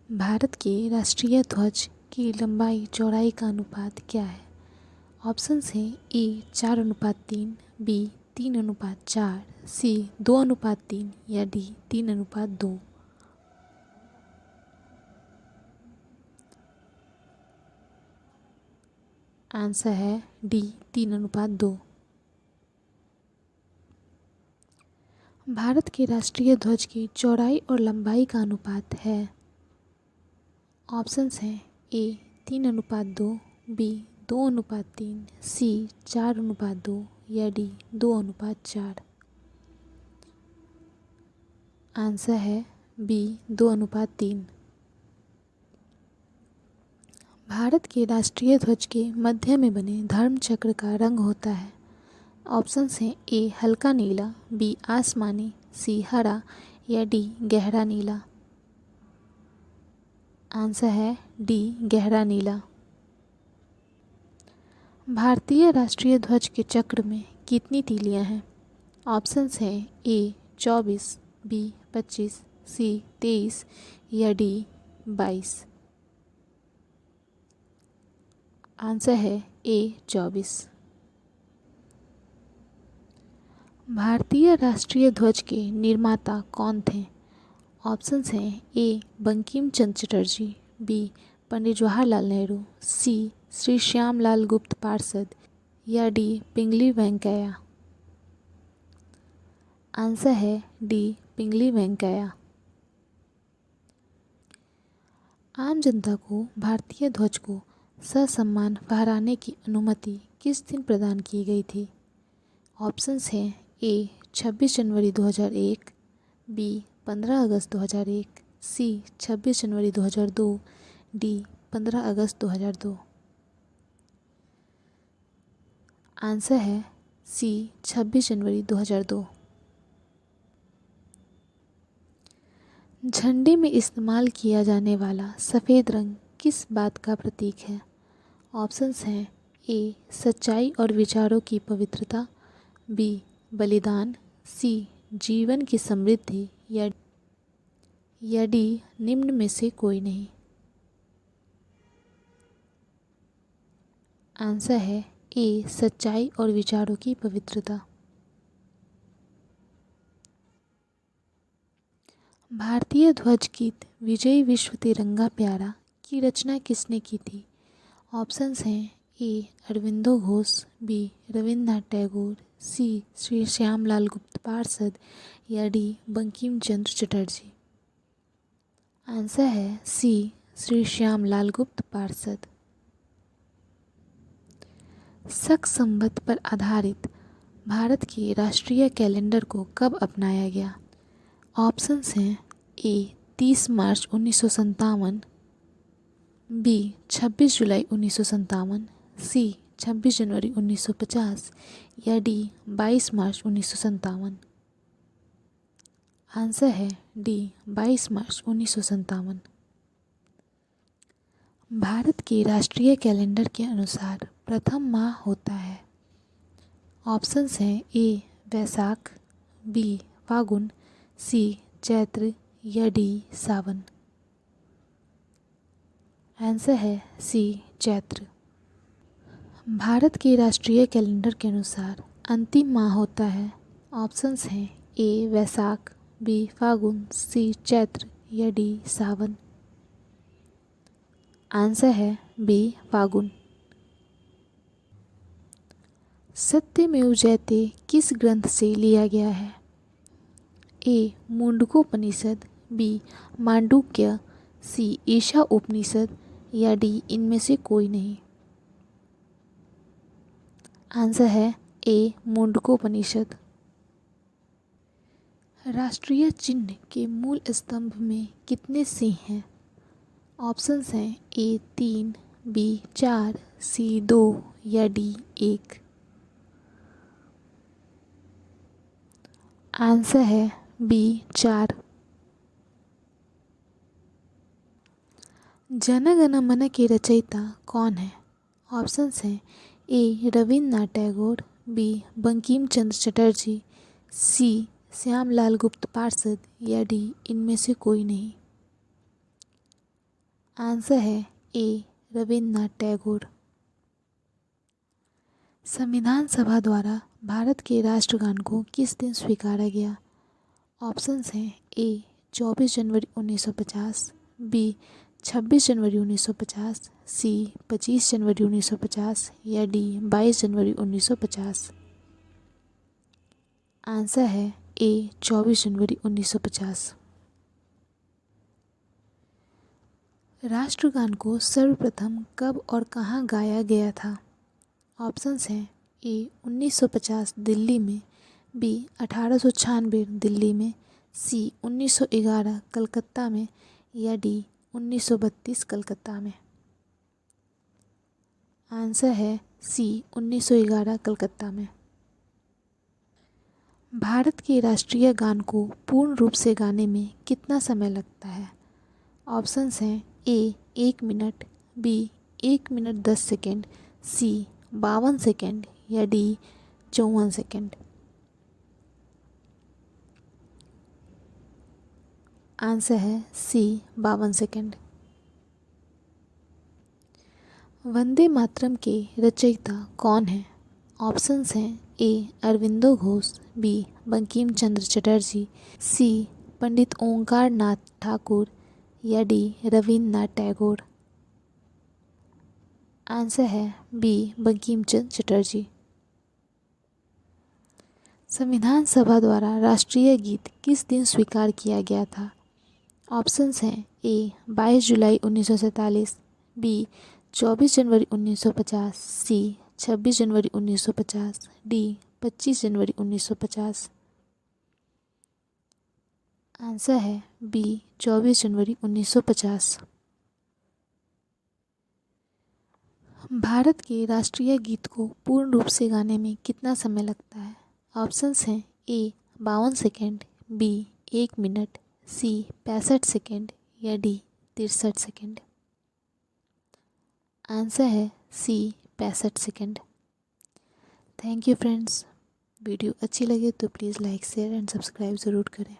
भारत के राष्ट्रीय ध्वज की लंबाई चौड़ाई का अनुपात क्या है? ऑप्शंस हैं ए 4:3, बी 3:4, सी 2:3 या डी 3:2। आंसर है डी 3:2। भारत के राष्ट्रीय ध्वज की चौड़ाई और लंबाई का अनुपात है। ऑप्शंस हैं ए 3:2, बी 2:3, सी 4:2 या डी 2:4। आंसर है बी 2:3। भारत के राष्ट्रीय ध्वज के मध्य में बने धर्म चक्र का रंग होता है। ऑप्शंस हैं ए हल्का नीला, बी आसमानी, सी हरा या डी गहरा नीला। आंसर है डी गहरा नीला। भारतीय राष्ट्रीय ध्वज के चक्र में कितनी तीलियां हैं? ऑप्शंस हैं ए 24, बी 25, सी 23 या डी 22। आंसर है ए 24। भारतीय राष्ट्रीय ध्वज के निर्माता कौन थे? ऑप्शंस हैं ए बंकिम चंद्र चटर्जी, बी पंडित जवाहरलाल नेहरू, सी श्री श्यामलाल गुप्त पार्षद या डी पिंगली वेंकैया। आंसर है डी पिंगली वेंकैया। आम जनता को भारतीय ध्वज को ससम्मान फहराने की अनुमति किस दिन प्रदान की गई थी? ऑप्शंस हैं ए 26 जनवरी 2001, बी 15 अगस्त 2001, सी 26 जनवरी 2002, डी 15 अगस्त 2002। आंसर है सी 26 जनवरी 2002। झंडे में इस्तेमाल किया जाने वाला सफ़ेद रंग किस बात का प्रतीक है? ऑप्शंस हैं ए सच्चाई और विचारों की पवित्रता, बी बलिदान, सी जीवन की समृद्धि या डी निम्न में से कोई नहीं। आंसर है ए सच्चाई और विचारों की पवित्रता। भारतीय ध्वज गीत विजयी विश्व तिरंगा प्यारा की रचना किसने की थी? ऑप्शंस हैं ए अरविंदो घोष, बी रविन्द्रनाथ टैगोर, सी श्री श्यामलाल गुप्त पार्षद या डी बंकिम चंद्र चटर्जी। आंसर है सी श्री श्यामलाल गुप्त पार्षद। शक संवत पर आधारित भारत के राष्ट्रीय कैलेंडर को कब अपनाया गया? ऑप्शंस हैं ए 30 मार्च 1957, बी 26 जुलाई 1957, सी 26 जनवरी 1950 या डी 22 मार्च 1957। आंसर है डी 22 मार्च 1957। भारत के राष्ट्रीय कैलेंडर के अनुसार प्रथम माह होता है। ऑप्शंस हैं ए वैशाख, बी फागुन, सी चैत्र या डी सावन। आंसर है सी चैत्र। भारत के राष्ट्रीय कैलेंडर के अनुसार अंतिम माह होता है। ऑप्शंस हैं ए वैशाख, बी फागुन, सी चैत्र या डी सावन। आंसर है बी फागुन। सत्यमेव जयते किस ग्रंथ से लिया गया है? ए मुंडकोपनिषद, बी मांडुक्य, सी ईशा उपनिषद या डी इनमें से कोई नहीं। आंसर है ए मुंडकोपनिषद। राष्ट्रीय चिन्ह के मूल स्तंभ में कितने सिंह हैं? ऑप्शंस हैं ए 3, बी 4, सी 2 या डी 1। आंसर है बी 4। जन गण मन के रचयिता कौन है? ऑप्शंस हैं ए रविन्द्रनाथ टैगोर, बी बंकिम चंद्र चटर्जी, सी श्यामलाल गुप्त पार्षद या डी इनमें से कोई नहीं। आंसर है ए रविन्द्रनाथ टैगोर। संविधान सभा द्वारा भारत के राष्ट्रगान को किस दिन स्वीकारा गया? ऑप्शंस हैं ए 24 जनवरी 1950, बी 26 जनवरी 1950, सी 25 जनवरी 1950 या डी 22 जनवरी 1950। आंसर है ए 24 जनवरी 1950। राष्ट्रगान को सर्वप्रथम कब और कहाँ गाया गया था? ऑप्शंस हैं ए 1950 दिल्ली में, बी 1896 दिल्ली में, सी 1911 कलकत्ता में या डी 1932 कलकत्ता में। आंसर है सी 1911 कलकत्ता में। भारत के राष्ट्रीय गान को पूर्ण रूप से गाने में कितना समय लगता है? ऑप्शंस हैं ए 1 मिनट, बी 1 मिनट 10 सेकेंड, सी 52 सेकेंड या डी 54 सेकेंड। आंसर है सी 52 सेकेंड। वंदे मातरम के रचयिता कौन हैं? ऑप्शंस हैं ए अरविंदो घोष, बी बंकिम चंद्र चटर्जी, सी पंडित ओंकार नाथ ठाकुर या डी रविन्द्रनाथ टैगोर। आंसर है बी बंकिम चंद्र चटर्जी। संविधान सभा द्वारा राष्ट्रीय गीत किस दिन स्वीकार किया गया था? ऑप्शंस हैं ए 22 जुलाई 1947, बी 24 जनवरी 1950, सी 26 जनवरी 1950, डी 25 जनवरी 1950। आंसर है बी 24 जनवरी 1950। भारत के राष्ट्रीय गीत को पूर्ण रूप से गाने में कितना समय लगता है? ऑप्शंस हैं ए 52 सेकेंड, बी 1 मिनट, सी 65 सेकेंड या डी 63 सेकेंड। आंसर है सी 65 second. Thank you friends. Video अच्छी लगे तो please like share and subscribe ज़रूर करें।